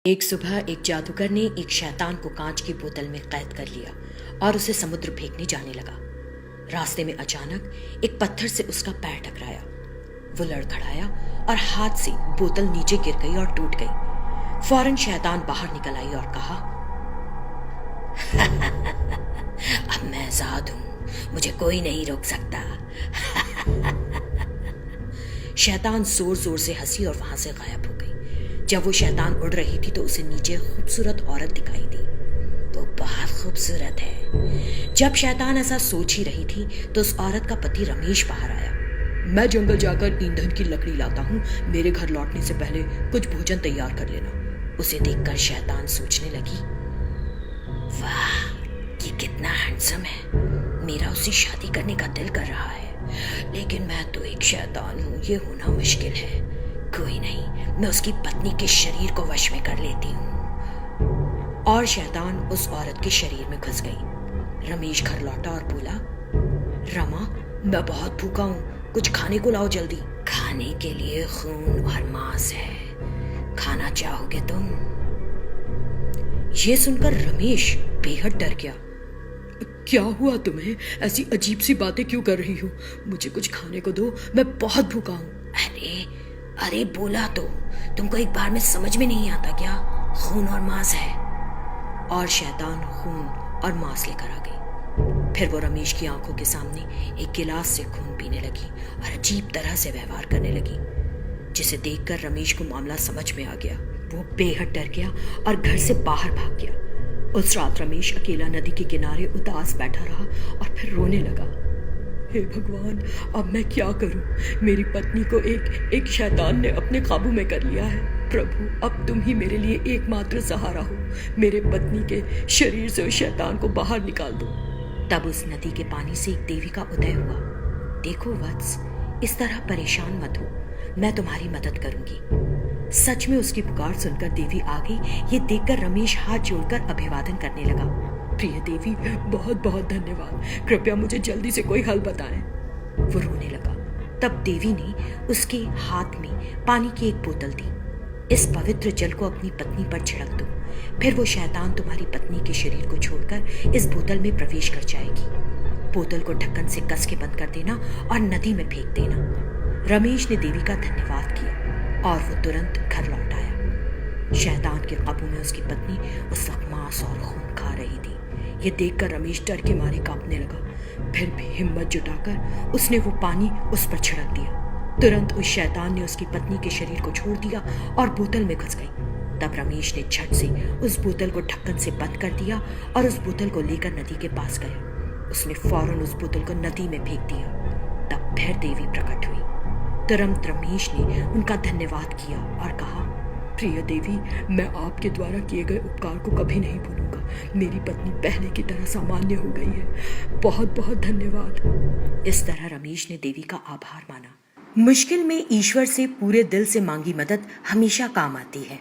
एक सुबह एक जादूगर ने एक शैतान को कांच की बोतल में कैद कर लिया और उसे समुद्र फेंकने जाने लगा। रास्ते में अचानक एक पत्थर से उसका पैर टकराया। वो लड़खड़ाया और हाथ से बोतल नीचे गिर गई और टूट गई। फौरन शैतान बाहर निकल आई और कहा, अब मैं आजाद हूं, मुझे कोई नहीं रोक सकता। शैतान जोर जोर से हंसी और वहां से गायब हो गई। जब वो शैतान उड़ रही थी तो उसे नीचे खूबसूरत औरत दिखाई दी। वो बहुत खूबसूरत है। जब शैतान ऐसा सोच ही रही थी तो उस औरत का पति रमेश बाहर आया। मैं जंगल जाकर ईंधन की लकड़ी लाता हूँ, मेरे घर लौटने से पहले कुछ भोजन तैयार कर लेना। उसे देखकर शैतान सोचने लगी, वाह, ये कितना हैंडसम है। मेरा उससे शादी करने का दिल कर रहा है, लेकिन मैं तो एक शैतान हूँ, ये होना मुश्किल है। कोई नहीं, मैं उसकी पत्नी के शरीर को वश में कर लेती हूँ। और शैतान उस औरत के शरीर में घुस गई। रमेश घर लौटा और बोला, रमा, मैं बहुत भूखा हूँ, कुछ खाने को लाओ जल्दी। खाने के लिए खून और मांस है, खाना चाहोगे तुम? ये सुनकर रमेश बेहद डर गया। क्या हुआ तुम्हें? ऐसी अजीब सी बातें क्यों कर रही हो? मुझे कुछ खाने को दो, मैं बहुत भूखा हूँ। अरे बोला तो, तुमको एक बार में समझ में नहीं आता क्या? खून और मांस है। और शैतान खून और मांस लेकर आ गई। फिर वो रमेश की आंखों के सामने एक गिलास से खून पीने लगी और अजीब तरह से व्यवहार करने लगी, जिसे देखकर रमेश को मामला समझ में आ गया। वो बेहद डर गया और घर से बाहर भाग गया। उस रात रमेश अकेला नदी के किनारे उदास बैठा रहा और फिर रोने लगा। हे भगवान, अब मैं क्या करूं? मेरी पत्नी को एक शैतान ने अपने काबू में कर लिया है। प्रभु, अब तुम ही मेरे लिए एकमात्र सहारा हो। मेरे पत्नी के शरीर से उस शैतान को बाहर निकाल दो। तब उस नदी के पानी से एक देवी का उदय हुआ। देखो वत्स, इस तरह परेशान मत हो, मैं तुम्हारी मदद करूंगी। सच में उसकी पुकार सुनकर देवी आ गई। ये देखकर रमेश हाथ जोड़कर अभिवादन करने लगा। प्रिय देवी, बहुत बहुत धन्यवाद, कृपया मुझे जल्दी से कोई हल बताएं। वो रोने लगा। तब देवी ने उसके हाथ में पानी की एक बोतल दी। इस पवित्र जल को अपनी पत्नी पर छिड़क दो, फिर वो शैतान तुम्हारी पत्नी के शरीर को छोड़कर इस बोतल में प्रवेश कर जाएगी। बोतल को ढक्कन से कस के बंद कर देना और नदी में फेंक देना। रमेश ने देवी का धन्यवाद किया और वो तुरंत घर लौट आया। शैतान के काबू में उसकी पत्नी उस वक्त मांस और खून खा रही थी। ये देखकर रमेश डर के मारे कांपने लगा। फिर भी हिम्मत जुटाकर उसने वो पानी उस पर छिड़क दिया। तुरंत उस शैतान ने उसकी पत्नी के शरीर को छोड़ दिया और बोतल में घुस गई। तब रमेश ने झट से उस बोतल को ढक्कन से बंद कर दिया और उस बोतल को लेकर नदी के पास गया। उसने फौरन उस बोतल को नदी में फेंक दिया। तब फिर देवी प्रकट हुई। तुरंत रमेश ने उनका धन्यवाद किया और कहा, प्रिय देवी, मैं आपके द्वारा किए गए उपकार को कभी नहीं भूलूंगा। मेरी पत्नी पहले की तरह सामान्य हो गई है। बहुत बहुत धन्यवाद। इस तरह रमेश ने देवी का आभार माना। मुश्किल में ईश्वर से पूरे दिल से मांगी मदद हमेशा काम आती है।